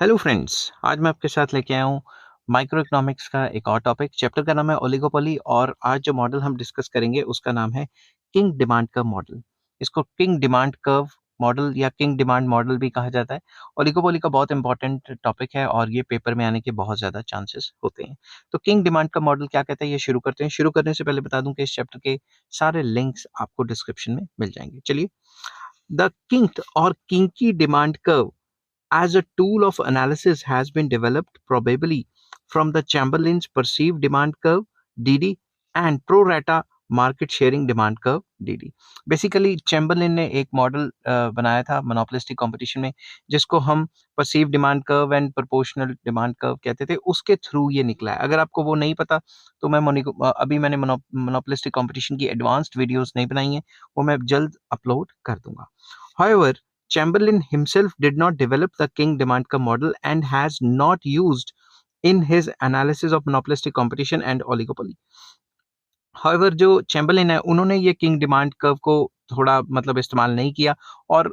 Hello friends, आज मैं आपके साथ लेके आया हूँ माइक्रो इकोनॉमिक्स का एक और टॉपिक। चैप्टर का नाम है ओलिगोपोली और आज जो मॉडल हम डिस्कस करेंगे उसका नाम है किंग डिमांड कर्व मॉडल। इसको किंग डिमांड कर्व मॉडल या किंग डिमांड मॉडल भी कहा जाता है। ओलिगोपोली का बहुत इंपॉर्टेंट टॉपिक है और ये पेपर में आने के बहुत ज़्यादा चांसेस होते हैं। तो किंग डिमांड का मॉडल क्या कहता है, ये शुरू करते हैं। शुरू करने से पहले बता दूं कि इस चैप्टर के सारे लिंक्स आपको डिस्क्रिप्शन में मिल जाएंगे। चलिए, द किंग और kinky demand curve as a tool of analysis has been developed probably from the Chamberlain's perceived demand curve DD and pro rata market sharing demand curve DD। Basically Chamberlain ने एक model बनाया था monopolistic competition में, जिसको हम perceive demand curve and proportional demand curve कहते थे। उसके थ्रू ये निकला है। अगर आपको वो नहीं पता तो अभी मैंने मोनोपोलिस्टिक कंपटीशन की एडवांस्ड वीडियोस नहीं बनाई हैं, वो मैं जल्द अपलोड कर दूंगा। However, Chamberlain himself did not develop the king demand curve model and has not used in his analysis of monopolistic competition and oligopoly. However, जो चैम्बरलिन है उन्होंने ये किंग डिमांड कर्व को थोड़ा मतलब इस्तेमाल नहीं किया और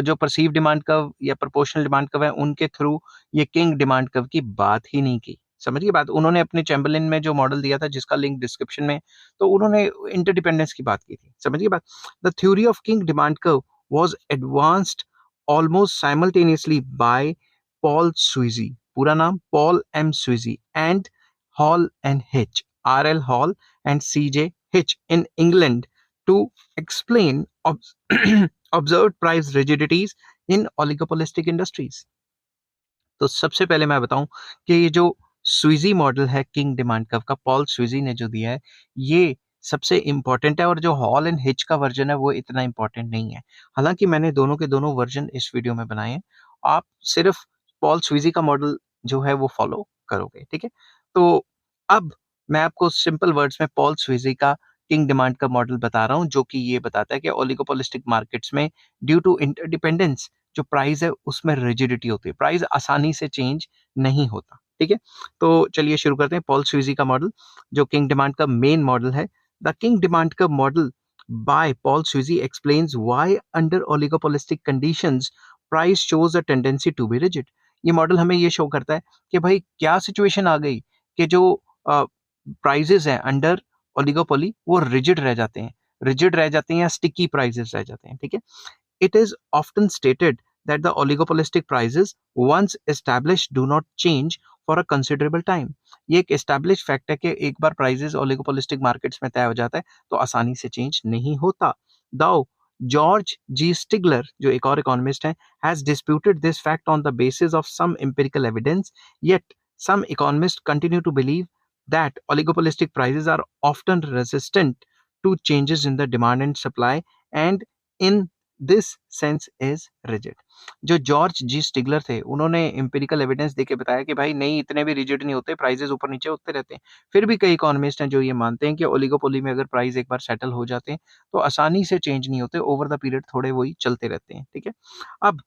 जो परसीव डिमांड कर्व या प्रोपोर्शनल डिमांड कर्व है उनके थ्रू ये किंग डिमांड कर्व की बात ही नहीं की। समझिए बात, उन्होंने अपने चैम्बरलिन में जो मॉडल दिया था जिसका लिंक डिस्क्रिप्शन में, तो उन्होंने इंटरडिपेंडेंस की बात की थी। समझिए बात, the theory of kink demand curve was advanced almost simultaneously by Paul Sweezy, पूरा नाम Paul M. Sweezy, and Hall and Hitch, R.L. Hall and C.J. Hitch in England to explain observed price rigidities in oligopolistic industries। तो सबसे पहले मैं बताऊं कि ये जो स्वीजी मॉडल है किंग डिमांड कर्व का, पॉल स्वीजी ने जो दिया है, ये सबसे इंपॉर्टेंट है और जो हॉल एंड हिच का वर्जन है वो इतना इंपॉर्टेंट नहीं है। हालांकि मैंने दोनों के दोनों वर्जन इस वीडियो में बनाए हैं। आप सिर्फ पॉल स्वीजी का मॉडल जो है वो फॉलो करोगे, ठीक है। तो अब मैं आपको सिंपल वर्ड्स में पॉल स्वीजी का किंग डिमांड का मॉडल बता रहा हूं, जो कि ये बताता है कि ओलिगोपोलिस्टिक मार्केट्स में ड्यू टू इंटरडिपेंडेंस जो प्राइस है उसमें रिजिडिटी होती है, प्राइस आसानी से चेंज नहीं होता, ठीक है। तो चलिए शुरू करते हैं। पॉल स्वीजी का मॉडल जो किंग डिमांड का मेन मॉडल है, द किंग डिमांड का model by Paul Sweezy explains why under oligopolistic conditions price shows a tendency to be rigid. ये मॉडल हमें ये शो करता है कि भाई क्या सिचुएशन आ गई कि जो प्राइजेस हैं अंडर ओलिगोपोली वो रिजिड रह जाते हैं या स्टिकी प्राइजेस रह जाते हैं, ठीक है। It is often stated that the oligopolistic prices, once established, do not change for a considerable time। ये एक established fact है कि एक बार prices oligopolistic markets में तय हो जाता है तो आसानी से change नहीं होता। Though George G. Stigler, जो एक और economist है, has disputed this fact on the basis of some empirical evidence, yet some economists continue to believe that oligopolistic prices are often resistant to changes in the demand and supply and in this sense is rigid. जो George जी स्टिगलर थे उन्होंने empirical evidence देके बताया कि भाई नहीं, इतने भी रिजिड नहीं होते, प्राइसेस ऊपर नीचे होते रहते हैं। फिर भी कई इकोनॉमिस्ट हैं जो ये मानते हैं कि ओलिगोपोली में अगर प्राइस एक बार सेटल हो जाते हैं तो आसानी से चेंज नहीं होते, ओवर द पीरियड थोड़े वही चलते रहते हैं, ठीक है। अब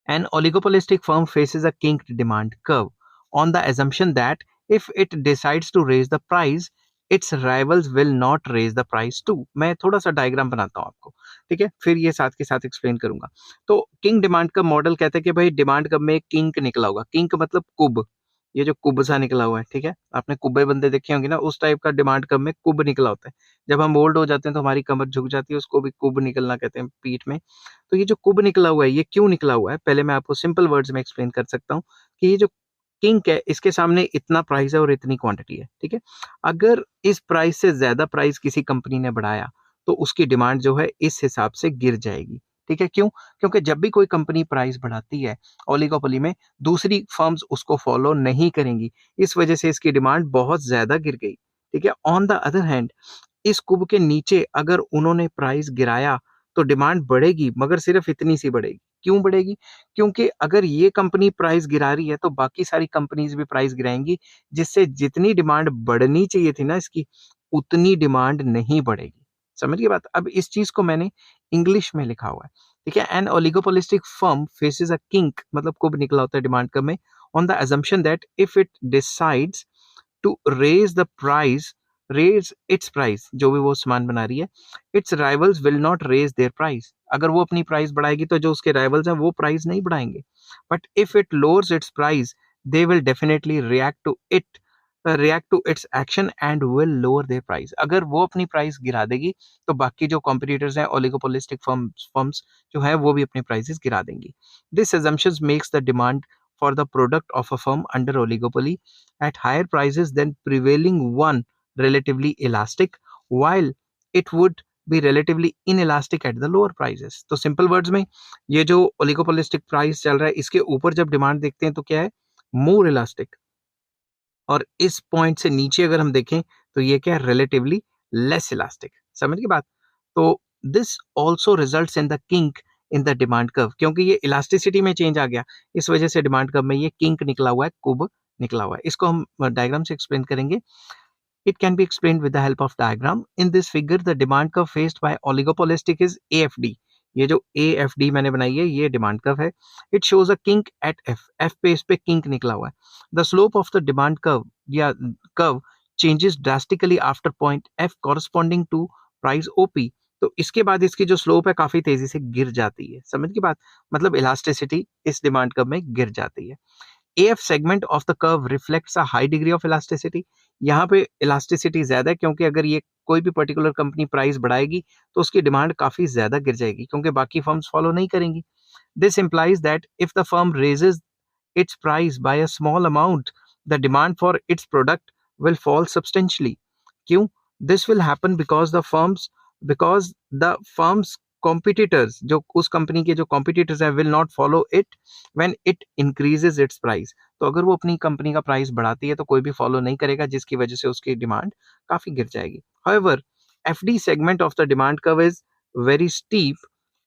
an oligopolistic firm faces a kinked demand curve on the assumption that if it decides to raise the price, its rivals will not raise the price too। मैं थोड़ा सा डायग्राम बनाता हूँ आपको, ठीक है, फिर ये साथ के साथ एक्सप्लेन करूंगा। तो किंग डिमांड का मॉडल कहता है कि भाई डिमांड कर्व में एक किंक निकला होगा। किंक मतलब कुब, ये जो कुब सा निकला हुआ है, ठीक है। आपने कुब्बे बंदे देखे होंगे ना, उस टाइप का डिमांड कर्व में कुब निकला होता है। जब हम ओल्ड हो जाते हैं तो हमारी कमर झुक जाती है, उसको भी कुब निकलना कहते हैं पीठ में। तो ये जो कुब निकला हुआ है ये क्यों निकला हुआ है, पहले मैं आपको सिंपल वर्ड्स में एक्सप्लेन कर सकता हूँ कि ये जो किंक है इसके सामने इतना प्राइस है और इतनी क्वांटिटी है, ठीक है। अगर इस प्राइस से ज्यादा प्राइस किसी कंपनी ने बढ़ाया तो उसकी डिमांड जो है इस हिसाब से गिर जाएगी, ठीक है। क्यों? क्योंकि जब भी कोई कंपनी प्राइस बढ़ाती है ओलिगोपोली में, दूसरी फर्म्स उसको फॉलो नहीं करेंगी, इस वजह से इसकी डिमांड बहुत ज्यादा गिर गई, ठीक है। ऑन द अदर हैंड, इस कुब के नीचे अगर उन्होंने प्राइस गिराया तो डिमांड बढ़ेगी, मगर सिर्फ इतनी सी बढ़ेगी। क्यों बढ़ेगी? क्योंकि अगर ये कंपनी प्राइस गिरा रही है तो बाकी सारी कंपनीज भी प्राइस गिराएंगी, जिससे जितनी डिमांड बढ़नी चाहिए थी ना इसकी, उतनी डिमांड नहीं बढ़ेगी। समझिए बात। अब इस चीज को मैंने इंग्लिश में लिखा हुआ है, ठीक है। An oligopolistic firm faces a kink, मतलब कुब निकला होता है डिमांड में, on the assumption that if it decides to raise the price raise its price, जो भी वो सामान बना रही है, its rivals will not raise their price. अगर वो अपनी प्राइस बढ़ाएगी तो जो उसके राइवल्स हैं वो प्राइस नहीं बढ़ाएंगे। But if it lowers its price, they will definitely react to its action and will lower their price. अगर वो अपनी प्राइस गिरा देगी तो बाकी जो कॉम्पिटिटर्स हैं, ओलिगोपोलिस्टिक फर्म्स जो है, वो भी अपनी प्राइसेस गिरा देंगी। This assumptions makes the demand for the product of a firm under oligopoly at higher prices than prevailing one relatively elastic, while it would be relatively inelastic at the lower prices। तो simple words में, ये जो oligopolistic price चल रहा है, इसके ऊपर जब डिमांड देखते हैं तो क्या है, मोर इलास्टिक, और इस पॉइंट से नीचे अगर हम देखें तो ये क्या है, रिलेटिवली लेस इलास्टिक। समझ की बात? तो this also results in the kink in the demand curve, क्योंकि ये इलास्टिसिटी में चेंज आ गया, इस वजह से डिमांड कर्व में ये किंक निकला हुआ है, कुब निकला हुआ है। इसको हम डायग्राम से एक्सप्लेन करेंगे। It can be explained with the help of diagram. In this figure, the demand curve faced by oligopolistic is AFD. ये जो AFD मैंने बनाई है, ये डिमांड कर्व है। It shows a kink at F. F पे इस पे kink निकला हुआ है। The slope of the demand curve या curve changes drastically after point F corresponding to price OP. तो इसके बाद इसकी जो स्लोप है काफी तेजी से गिर जाती है। समझ की बात? मतलब इलास्टिसिटी इस डिमांड कर्व में गिर जाती है। AF segment of the curve reflects a high degree of elasticity. यहाँ पे इलास्टिसिटी ज्यादा है, क्योंकि अगर ये कोई भी पर्टिकुलर कंपनी प्राइस बढ़ाएगी तो उसकी डिमांड काफी ज्यादा गिर जाएगी, क्योंकि बाकी फर्म्स फॉलो नहीं करेंगी। This implies that if the firm raises its price by a small amount, the demand for its product will fall substantially. क्यों? This will happen because the firm's competitors, जो उस कंपनी के जो competitors हैं, will not follow it when it increases its price. तो अगर वो अपनी कंपनी का प्राइस बढ़ाती है तो कोई भी फॉलो नहीं करेगा, जिसकी वजह से उसकी डिमांड काफी गिर जाएगी। However, FD segment of the demand curve is very steep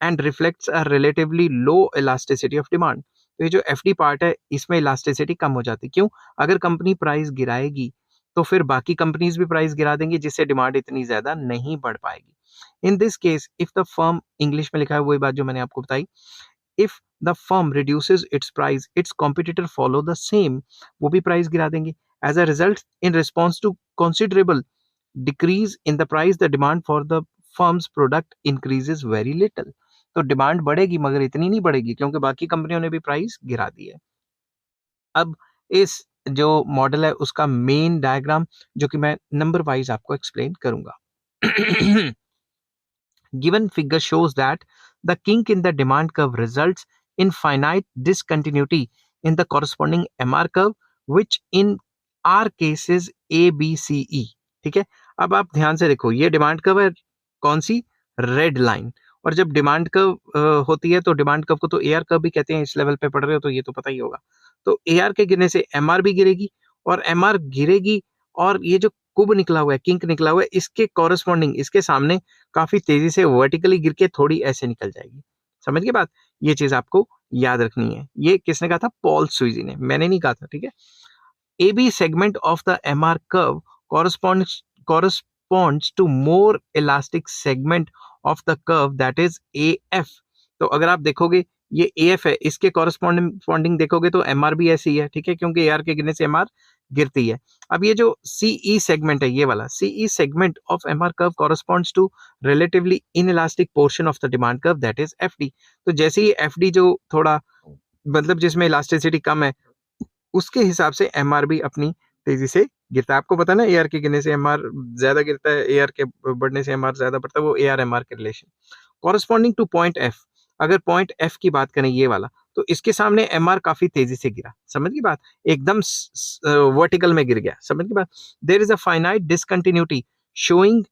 and reflects a relatively low elasticity of demand. तो ये जो FD पार्ट है, इसमें इलास्टिसिटी कम हो जाती है। क्यों? अगर कंपनी प्राइस गिराएगी तो फिर बाकी कंपनीज भी प्राइस गिरा देंगी, जिससे डिमांड इतनी ज्यादा नहीं बढ़ पाएगी। In this case if the firm, English में लिखा है वही बात जो मैंने आपको बताई, if the firm reduces its price, its competitor follow the same, वो भी प्राइस गिरा देंगे। As a result, in response to considerable decrease in the price, the demand for the firm's product increases very little. तो demand बढ़ेगी मगर इतनी नहीं बढ़ेगी, क्योंकि बाकी कंपनियों ने भी प्राइस गिरा दी है। अब इस जो मॉडल है उसका मेन डायग्राम, जो कि मैं नंबर वाइज आपको एक्सप्लेन करूंगा। Given figure shows that the kink in the demand curve results in finite discontinuity in the corresponding MR curve, which in our case is ABCE। ठीक है, अब आप ध्यान से देखो, ये डिमांड कर्व है, कौन सी, रेड लाइन। और जब डिमांड कर्व होती है तो डिमांड कर्व को तो एआर कर्व भी कहते हैं, इस लेवल पे पढ़ रहे हो तो ये तो पता ही होगा। तो एआर के गिरने से एमआर भी गिरेगी, और एमआर गिरेगी, और ये जो कुब निकला हुआ है, किंक निकला हुआ है, इसके कॉरस्पॉन्डिंग, इसके सामने काफी तेजी से वर्टिकली गिर के थोड़ी ऐसे निकल जाएगी। समझ गए बात? ये चीज आपको याद रखनी है। ये किसने कहा था? पॉल स्वीजी ने, मैंने नहीं कहा था। ठीक है। AB segment of the MR curve corresponds to more elastic segment of the curve, that is AF। तो अगर आप देखोगे ये AF है, इसके कॉरस्पॉन्डिंग देखोगे तो MR भी ऐसी है। ठीक है, क्योंकि AR के गिरने से MR गिरती है। अब ये जो CE सेगमेंट है, ये वाला CE segment of MR curve corresponds to relatively inelastic portion of the demand curve, that is FD। तो जैसे ही FD जो थोड़ा, मतलब जिसमें इलास्टिसिटी कम है, उसके हिसाब से एमआर भी अपनी तेजी से गिरता है। आपको पता है ना, एआर के गिरने से एमआर ज्यादा गिरता है, एआर के बढ़ने से एमआर ज्यादा बढ़ता है, वो एआर एमआर के relation. Corresponding two point F, अगर पॉइंट एफ की बात करें, ये वाला, तो इसके सामने एमआर काफी तेजी से गिरा। समझ की बात? एकदम वर्टिकल में गिर गया। समझ की बात? There is a finite discontinuity showing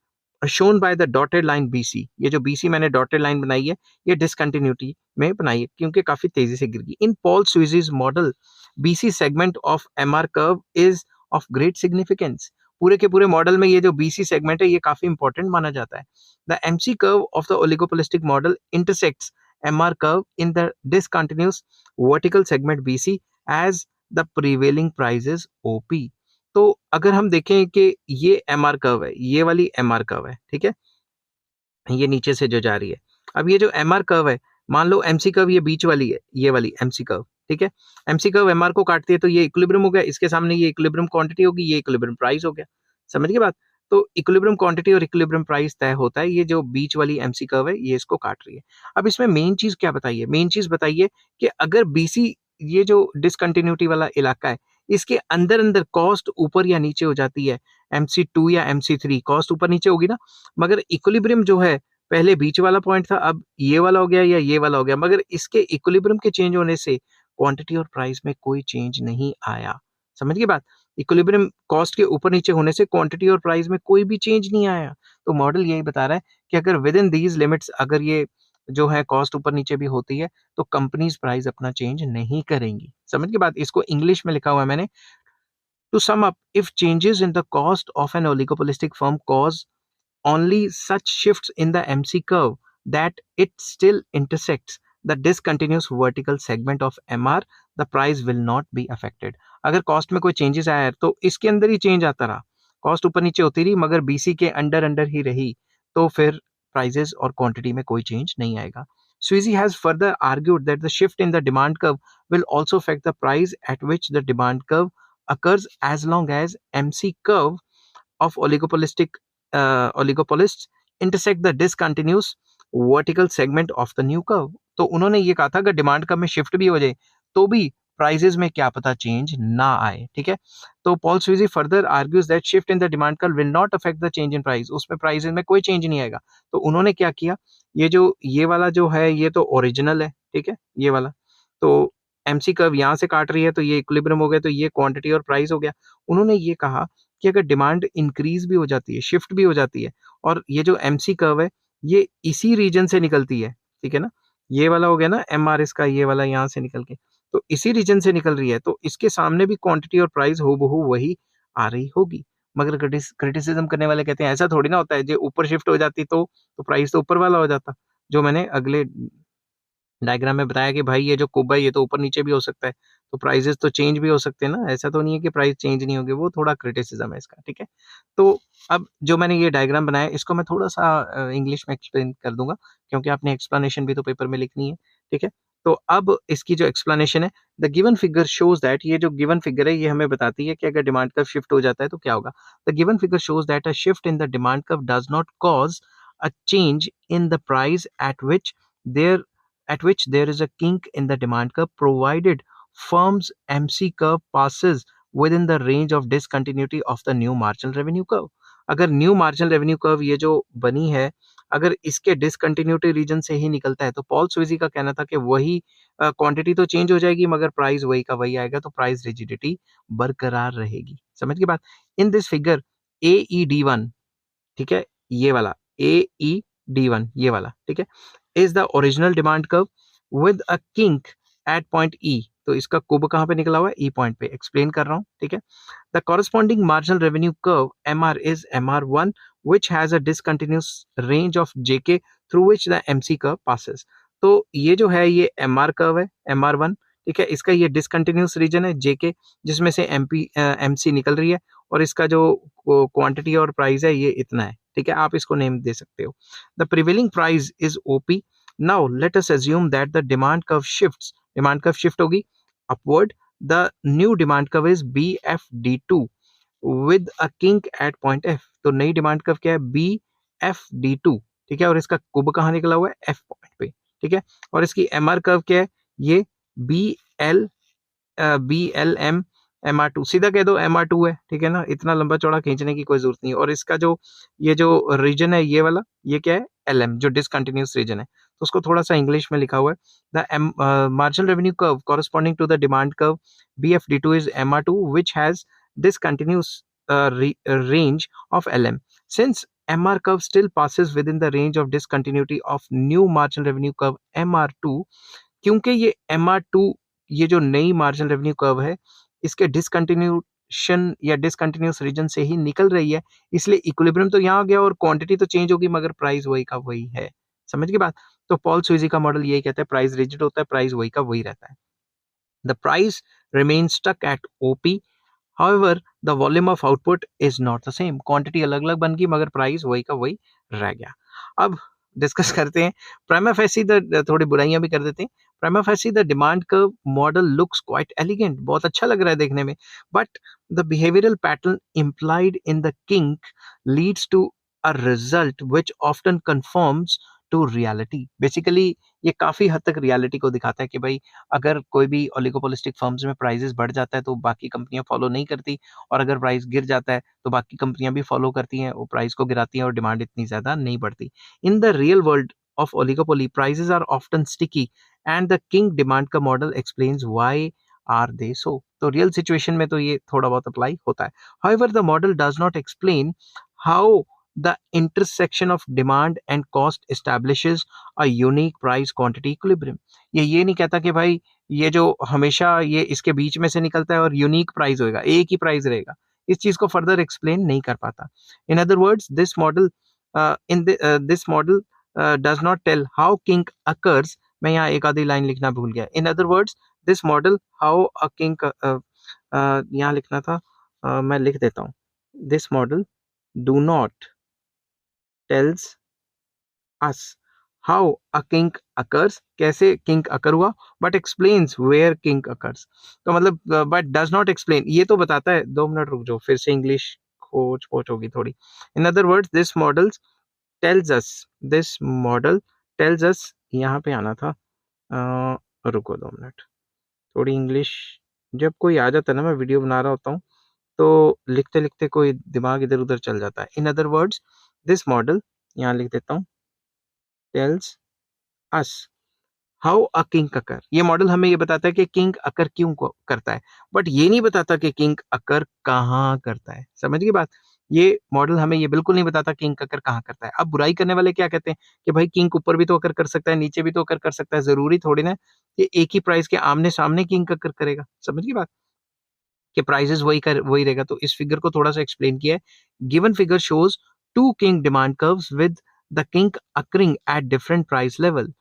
shown by the dotted line BC. ये जो बीसी मैंने डॉटेड लाइन बनाई है, ये डिसकंटिन्यूटी में बनाई है, क्योंकि काफी तेजी से गिर गई। In Paul Sweezy's model, BC segment of MR curve is of great significance। पूरे के पूरे मॉडल में ये जो BC सेगमेंट है, ये काफी इंपॉर्टेंट माना जाता है। The MC curve of the oligopolistic model intersects MR curve in the discontinuous vertical segment BC as the prevailing price is OP। तो अगर हम देखें कि ये MR कर्व है, ये वाली MR कर्व है, ठीक है, ये नीचे से जो जा रही है। अब ये जो MR कर्व है, मान लो MC कर्व ये बीच वाली है, ये वाली MC कर्व, ठीक है, MC कर्व MR को काटती है, तो ये इक्विलिब्रियम हो गया, इसके सामने ये इक्विलिब्रियम क्वांटिटी होगी, ये इक्विलिब्रियम प्राइस हो गया। समझ गए बात? तो इक्विलिब्रियम क्वांटिटी और इक्विलिब्रियम प्राइस तय होता है, ये जो बीच वाली एमसी कर्व है ये इसको काट रही है। अब इसमें मेन चीज क्या बताइए, मेन चीज बताइए कि अगर बीसी, ये जो डिसकंटिन्यूटी वाला इलाका है, इसके अंदर अंदर कॉस्ट ऊपर या नीचे हो जाती है, MC2 या MC3 कॉस्ट ऊपर नीचे होगी ना, मगर इक्विलिब्रियम जो है पहले बीच वाला पॉइंट था, अब ये वाला हो गया या ये वाला हो गया, मगर इसके इक्विलिब्रियम के चेंज होने से क्वांटिटी और प्राइस में कोई चेंज नहीं आया। समझ गए बात? इक्विलिब्रियम कॉस्ट के ऊपर नीचे होने से क्वांटिटी और प्राइस में कोई भी चेंज नहीं आया। तो मॉडल यही बता रहा है कि अगर विद इन दीज लिमिट्स, अगर ये जो है कॉस्ट ऊपर नीचे भी होती है, तो कंपनीज प्राइस अपना चेंज नहीं करेंगी। समझ के बाद इसको इंग्लिश में लिखा हुआ है मैंने। To sum up, if changes in the cost of an oligopolistic firm cause only such shifts in the MC curve that it still intersects the discontinuous vertical segment of MR, the price will not be affected. अगर cost में कोई changes आया है तो इसके अंदर ही change आता रहा, कॉस्ट ऊपर नीचे होती रही मगर बीसी के अंडर अंडर ही रही, तो फिर प्राइजेस और क्वांटिटी में कोई चेंज नहीं आएगा. Sweezy has further argued that the shift in the demand curve will also affect the price at which the demand curve occurs as long as MC curve of oligopolists intersect the discontinuous vertical segment of the new curve. तो उन्होंने ये कहा था अगर demand curve में shift भी हो जाए तो भी प्राइजेस में क्या पता चेंज ना आए. ठीक है, तो Paul Sweezy further argues that shift in the demand curve will not affect the change in price. उसमें प्राइसेस में कोई चेंज नहीं आएगा. तो उन्होंने क्या किया, ये वाला जो है ये तो ओरिजिनल है, ठीक है, ये वाला तो एमसी कर्व यहाँ से काट रही है तो ये इक्विलिब्रियम हो गया, तो ये क्वांटिटी और प्राइस हो गया. उन्होंने ये कहा कि अगर डिमांड इंक्रीज भी हो जाती है, शिफ्ट भी हो जाती है, और ये जो एमसी कर्व है ये इसी रीजन से निकलती है, ठीक है ना, ये वाला हो गया ना एमआर इसका, ये वाला यहाँ से निकल के तो इसी रीजन से निकल रही है, तो इसके सामने भी क्वांटिटी और प्राइस हूबहू वही आ रही होगी. मगर क्रिटिसिज्म करने वाले कहते हैं ऐसा थोड़ी ना होता है, जो ऊपर शिफ्ट हो जाती तो प्राइस तो ऊपर वाला हो जाता. जो मैंने अगले डायग्राम में बताया कि भाई ये जो कुब है ये तो ऊपर नीचे भी हो सकता है, तो प्राइजेस तो चेंज भी हो सकते हैं ना, ऐसा तो नहीं है कि प्राइस चेंज नहीं होगी. वो थोड़ा क्रिटिसिज्म है इसका. ठीक है, तो अब जो मैंने ये डायग्राम बनाया इसको मैं थोड़ा सा इंग्लिश में एक्सप्लेन कर दूंगा, क्योंकि आपने एक्सप्लेनेशन भी तो पेपर में लिखनी है. ठीक है, तो अब इसकी जो एक्सप्लेनेशन है, the given figure shows that, ये जो गिवन फिगर है ये हमें बताती है कि अगर डिमांड कर्व शिफ्ट हो जाता है तो क्या होगा. The given figure shows that a shift in the demand curve does not cause a change in the price there at which there is a kink in the demand curve, provided firm's MC curve passes within the range of discontinuity of the new marginal revenue curve. अगर new marginal revenue curve ये जो बनी है, अगर इसके discontinuity reason से ही निकलता है, तो पॉल स्विजी का कहना था कि वही क्वांटिटी तो चेंज हो जाएगी मगर प्राइस वही का वही आएगा, तो प्राइस रिजिडिटी बरकरार रहेगी. समझ गए बात. इन दिस फिगर AED1, ठीक है, ये वाला AED1 ये वाला, ठीक है, is the original demand curve with a kink at point E. तो इसका कुब कहाँ पे निकला हुआ है, E पॉइंट पे. एक्सप्लेन कर रहा हूँ. ठीक है, the corresponding marginal revenue curve MR is MR1 which has a discontinuous range of JK through which the MC curve passes. तो ये जो है ये MR कर्व है, MR1. ठीक है, इसका ये डिसकंटिन्यूस रीजन है JK, जिसमें से MC निकल रही है, और इसका जो क्वांटिटी और प्राइस है ये इतना है. ठीक है, आप इसको नेम दे सकते हो. The prevailing price is OP. Now let us assume that the demand curve shifts, demand curve shift होगी upward. The new demand curve is BFD2 with a kink at point F. तो नई demand curve क्या है, BFD2. ठीक है, और इसका कुब कहाँ निकला हुआ है, F पॉइंट पे. ठीक है, और इसकी MR कर्व क्या है, ये BLM MR2. सीधा कह दो MR2 है. ठीक है ना, इतना लंबा चौड़ा खींचने की कोई जरूरत नहीं है. और इसका जो ये जो रीजन है ये वाला, ये क्या है, LM, जो डिसकंटिन्यूस रीजन है, तो उसको थोड़ा सा इंग्लिश में लिखा हुआ है. The marginal revenue curve corresponding to the demand curve BFD2 is MR2 which has discontinuous range of LM. Since MR curve still passes within the range of discontinuity of new marginal revenue curve MR2, क्योंकि ये MR2, ये जो नई marginal revenue curve है, इसके डिसकंटिन्यूशन या discontinuous reason से ही निकल रही है, इसलिए इक्विलिब्रियम तो यहाँ आ गया और क्वांटिटी तो चेंज होगी मगर प्राइस वही का वही है. समझ गए बात. तो पॉल स्विजी का मॉडल यही कहता है, प्राइस रिजिड होता है, प्राइस वही का वही रहता है. The price remains stuck at OP. However, the volume of output is not the same. Quantity अलग अलग बन गई मगर प्राइस वही का वही रह गया. अब डिस्कस करते हैं। प्राइमा फेसी द थोड़ी बुराइयां भी कर देते हैं। Prima facie the demand curve model looks quite elegant, बहुत अच्छा लग रहा है देखने में, but the behavioural pattern implied in the kink leads to a result which often conforms to reality. Basically ये काफी हद तक रियलिटी को दिखाता है कि भाई अगर कोई भी ओलिगोपोलिस्टिक फर्म्स में प्राइजेस बढ़ जाता है तो बाकी कंपनियां फॉलो नहीं करती, और अगर प्राइस गिर जाता है तो बाकी कंपनियां भी फॉलो करती हैं, वो प्राइस को गिराती हैं और डिमांड इतनी ज्यादा नहीं बढ़ती। In the real world of oligopoly prices are often sticky and the kink demand का model explains why are they so. तो रियल सिचुएशन में तो ये थोड़ा बहुत अप्लाई होता है। However, the model does not explain how the intersection of demand and cost establishes a unique price quantity equilibrium। ये नहीं कहता कि भाई ये जो हमेशा ये इसके बीच में से निकलता है और यूनिक प्राइस होएगा, एक ही प्राइस रहेगा, इस चीज को फर्दर एक्सप्लेन नहीं कर पाता। In other words this model does not tell how kink occurs. मैं यहाँ एक आधी लाइन लिखना भूल गया। In other words this model how a kink, यहाँ लिखना था, मैं लिख देता हूँ। This model do not tells us how a kink occurs, कैसे किंक अकर हुआ, but explains where kink occurs. तो मतलब बट डज नॉट एक्सप्लेन, ये तो बताता है। 2 मिनट रुक जाओ, फिर से इंग्लिश खोज पोच होगी थोड़ी। इन other words this model tells us, यहाँ पे आना था, रुको 2 मिनट, थोड़ी इंग्लिश, जब कोई आ जाता है ना, मैं वीडियो बना रहा होता हूँ तो लिखते लिखते कोई दिमाग इधर उधर चल जाता है। In other words this model, यहाँ लिख देता हूँ, tells us how a kink occur. ये मॉडल हमें ये बताता है कि किंग अकर क्यों करता है, बट ये नहीं बताता कि किंग अकर कहाँ करता है। समझ गई बात? ये मॉडल हमें ये बिल्कुल नहीं बताता किंग अकर कहाँ करता है। अब बुराई करने वाले क्या कहते हैं कि भाई किंग ऊपर भी तो अकर कर सकता है, नीचे भी तो अकर कर सकता है, जरूरी थोड़ी ना कि एक ही प्राइस के आमने सामने किंग अकर करेगा। समझ गई बात? कि प्राइसेस वही रहेगा। तो इस फिगर को थोड़ा सा एक्सप्लेन किया है। Given figure shows two kink demand curves with the kink occurring at different price level.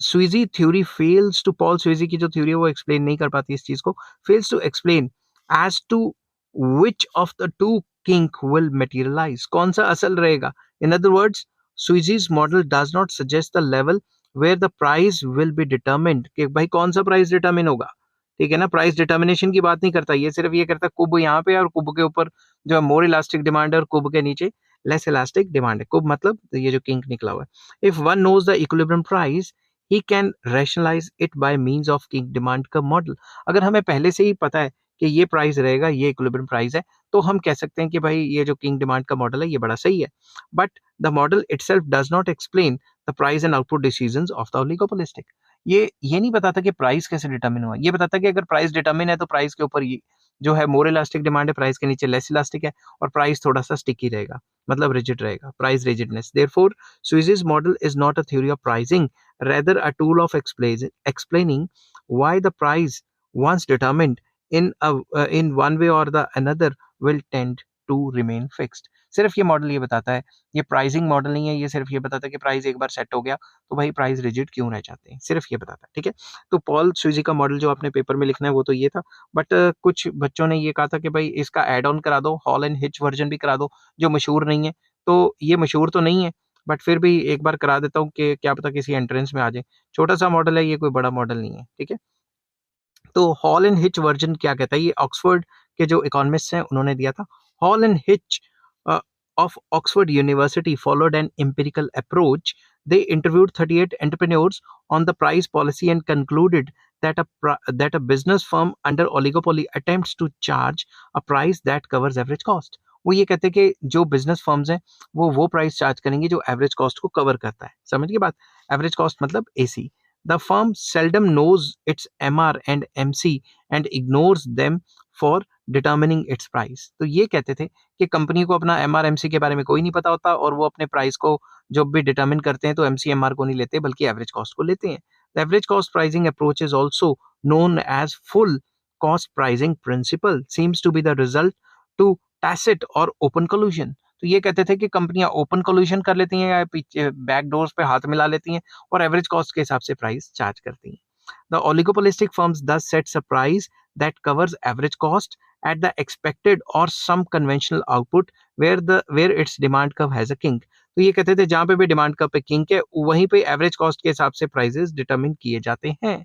Sweezy theory fails to, Paul Sweezy की जो थ्योरी है वो एक्सप्लेन नहीं कर पाती इस चीज को, fails to explain as to which of the two kink will materialise, कौन सा असल रहेगा। In other words Sweezy's model does not suggest the level where the price will be determined, कि भाई कौन सा प्राइस डिटर्मिन होगा। ठीक है ना, प्राइस डिटर्मिनेशन की बात नहीं करता, ये सिर्फ ये करता कुब यहाँ पे है और कुब के ऊपर जो है मोर इलास्टिक डिमांड है और कुब के नीचे लेस इलास्टिक डिमांड है। कुब मतलब ये जो किंग निकला हुआ है। If one knows the equilibrium price he can rationalize it by means of king demand curve model। अगर हमें पहले से ही पता है कि ये प्राइस रहेगा, ये इक्विलिब्रियम प्राइस है, तो हम कह सकते हैं कि भाई ये जो किंग डिमांड का मॉडल है ये बड़ा सही है। But the model itself does not explain the price and output decisions of the oligopolistic. ये नहीं बताता कि प्राइस कैसे डिटरमिन हुआ, ये बताता कि अगर प्राइस डिटरमिन है तो प्राइस के ऊपर ये जो है मोर इलास्टिक डिमांड है, प्राइस के नीचे लेस इलास्टिक है, और प्राइस थोड़ा सा स्टिकी रहेगा, मतलब रिजिड रहेगा, price rigidness. Therefore Sweezy's model is not a theory of pricing, rather a tool of explaining why the price once determined in one way or the another will tend to remain fixed। सिर्फ ये model ये बताता है, ये pricing model नहीं है, ये सिर्फ ये बताता है कि प्राइस एक बार सेट हो गया तो भाई प्राइस रिजिड क्यों रह जाते हैं, सिर्फ ये बताता है। ठीक है, तो पॉल स्विजी का मॉडल जो आपने पेपर में लिखना है वो तो ये था, बट कुछ बच्चों ने ये कहा था कि भाई इसका एड ऑन करा दो, हॉल एंड हिच वर्जन भी करा दो जो मशहूर नहीं है। तो ये मशहूर तो नहीं है, बट फिर भी एक बार करा देता हूँ कि क्या पता किसी एंट्रेंस में आ जाए। छोटा सा मॉडल है ये, कोई बड़ा मॉडल नहीं है। ठीक है, तो हॉल एंड हिच वर्जन क्या कहता है, ये ऑक्सफोर्ड के जो इकोनॉमिस्ट हैं उन्होंने दिया था। Hall and hitch of Oxford University followed an empirical approach. They interviewed 38 entrepreneurs on the price policy and concluded that that a business firm under oligopoly attempts to charge a price that covers average cost। वो ये कहते हैं कि जो business firms हैं वो price charge करेंगे जो एवरेज कॉस्ट को कवर करता है। समझ गए बात? एवरेज कॉस्ट मतलब AC. The firm seldom knows its MR and MC and ignores them for determining its price। तो ये कहते थे कि कंपनी को अपना MR/MC के बारे में कोई नहीं पता होता और वो अपने प्राइस को जब भी डिटरमिन करते हैं तो MC/MR को नहीं लेते बल्कि एवरेज कॉस्ट को लेते हैं। The average cost pricing approach is also known as full cost pricing principle seems to be the result to tacit और open collusion। तो ये कहते थे कि कंपनियां ओपन कोल्यूशन कर लेती हैं या पीछे बैक डोर्स पे हाथ मिला लेती हैं और एवरेज कॉस्ट के हिसाब से प्राइस चार्ज करती हैं। The oligopolistic firms thus sets a price that covers average cost at the expected or some conventional output where its demand curve has a kink। तो ये कहते थे जहाँ पे भी डिमांड कर्व पे किंक है वहीं पे एवरेज कॉस्ट के हिसाब से प्राइसेस डिटरमिन किए जाते हैं।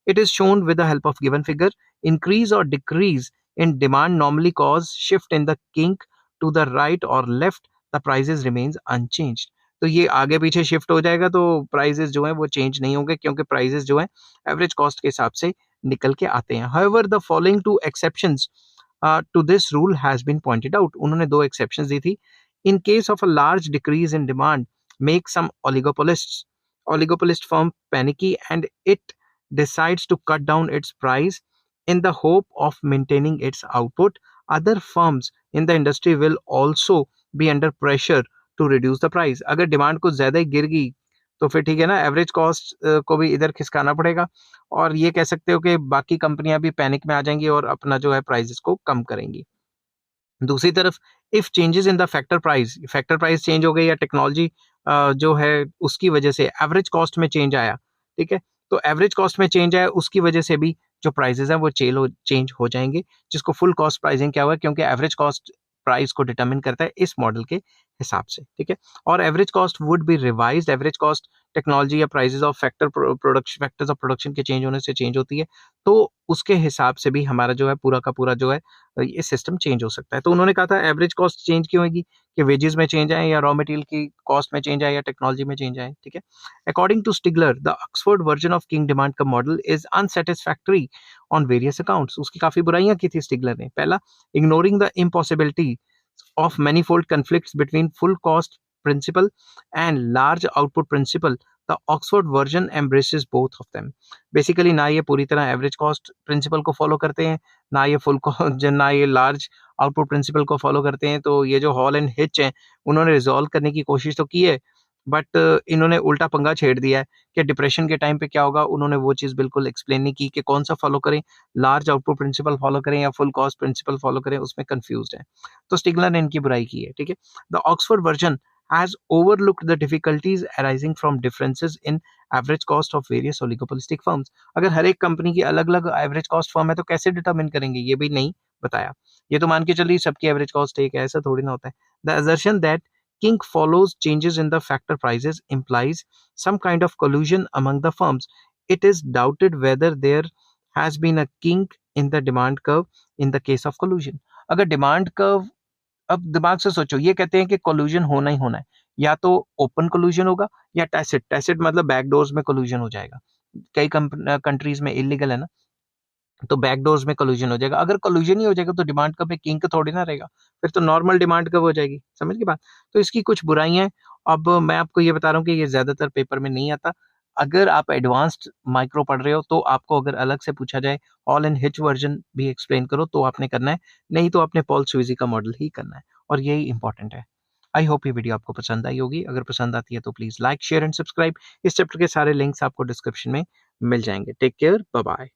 It is shown with the help of given figure. Increase or decrease in demand normally cause shift in the kink to the right or left. The prices remains unchanged. तो ये आगे पीछे shift हो जाएगा तो प्राइसेस जो है वो चेंज नहीं होंगे क्योंकि प्राइसेस जो है एवरेज कॉस्ट के हिसाब से निकल के आते हैं। However, the following two exceptions to this rule has been pointed out. उन्होंने दो exceptions दी थी. In case of a large decrease in demand, make some oligopolist firm panicky and it decides to cut down its price in the hope of maintaining its output. Other firms in the industry will also be under pressure to reduce the price. अगर demand कुछ ज़्यादा ही गिर गई तो फिर ठीक है ना, एवरेज कॉस्ट को भी इधर खिसकाना पड़ेगा और ये कह सकते हो कि बाकी कंपनियां भी पैनिक में आ जाएंगी और अपना जो है प्राइसेस को कम करेंगी। दूसरी तरफ if changes in the factor price change हो गई या टेक्नोलॉजी जो है उसकी वजह से एवरेज कॉस्ट में चेंज आया, ठीक है, तो एवरेज कॉस्ट में चेंज आया उसकी वजह से भी जो प्राइसेस हैं वो चेंज हो जाएंगे, जिसको फुल कॉस्ट प्राइसिंग क्या हुआ क्योंकि एवरेज कॉस्ट प्राइस को डिटरमिन करता है इस मॉडल के हिसाब से, ठीक है। और average cost would be revised, average cost technology या prices of factors of production के चेंज होने से चेंज होती है, तो उसके हिसाब से भी हमारा जो है पूरा का पूरा जो है ये सिस्टम चेंज हो सकता है। तो उन्होंने कहा था एवरेज कॉस्ट चेंज क्यों होगी कि वेजेस में चेंज आए या रॉ मटेरियल की कॉस्ट में चेंज आए या टेक्नोलॉजी में चेंज आए, ठीक है। According to Stigler the Oxford version of kink demand का model is unsatisfactory on various accounts. उसकी काफी बुराइयां की थी स्टिगलर ने। पहला, ignoring the impossibility of manifold conflicts between full cost principle and large output principle. The Oxford version embraces both of them. Basically ना ये पूरी तरह एवरेज कॉस्ट प्रिंसिपल को फॉलो करते हैं, ना ये ना ये लार्ज आउटपुट प्रिंसिपल को फॉलो करते हैं। तो ये जो हॉल एंड हिच हैं उन्होंने रिजॉल्व करने की कोशिश तो की है, बट इन्होंने उल्टा पंगा छेड़ दिया है कि डिप्रेशन के टाइम पे क्या होगा। उन्होंने वो चीज़ बिल्कुल एक्सप्लेन नहीं की कि कौन सा फॉलो करें, लार्ज आउटपुट प्रिंसिपल फॉलो करें या फुल कॉस्ट प्रिंसिपल फॉलो करें, उसमें कंफ्यूज्ड है। तो स्टिगलर ने इनकी बुराई की है, ठीक है। The Oxford version has overlooked the difficulties arising from differences in average cost of various oligopolistic firms. अगर हर एक कंपनी की अलग अलग एवरेज कॉस्ट फर्म है तो कैसे डिटरमिन करेंगे, ये भी नहीं बताया। ये तो मान के चलिए सबकी एवरेज कॉस्ट एक है, ऐसा थोड़ी ना होता है। The assertion that kink follows changes in the factor prices implies some kind of collusion among the firms. It is doubted whether there has been a kink in the demand curve in the case of collusion. अगर demand curve, अब दिमाग से सोचो, ये कहते हैं कि collusion होना ही होना है, या तो ओपन कोल्यूजन होगा या टैसिट। टैसिट मतलब बैकडोर्स में कोल्यूजन हो जाएगा। कई कंट्रीज में इलीगल है ना, तो बैकडोर्स में कोल्यूजन हो जाएगा। अगर कोल्यूजन ही हो जाएगा तो डिमांड कब किंग थोड़ी ना रहेगा, फिर तो नॉर्मल डिमांड कब हो जाएगी। समझ की बात। तो इसकी कुछ बुराइयां हैं। अब मैं आपको ये बता रहा हूँ कि ये ज्यादातर पेपर में नहीं आता। अगर आप एडवांस्ड माइक्रो पढ़ रहे हो तो आपको अगर अलग से पूछा जाए ऑल एंड हिच वर्जन भी एक्सप्लेन करो तो आपने करना है, नहीं तो आपने पॉल स्वीजी का मॉडल ही करना है, और यही इंपॉर्टेंट है। आई होप ये वीडियो आपको पसंद आई होगी। अगर पसंद आती है तो please like share and subscribe. इस चैप्टर के सारे लिंक्स आपको डिस्क्रिप्शन में मिल जाएंगे। Take care, bye bye.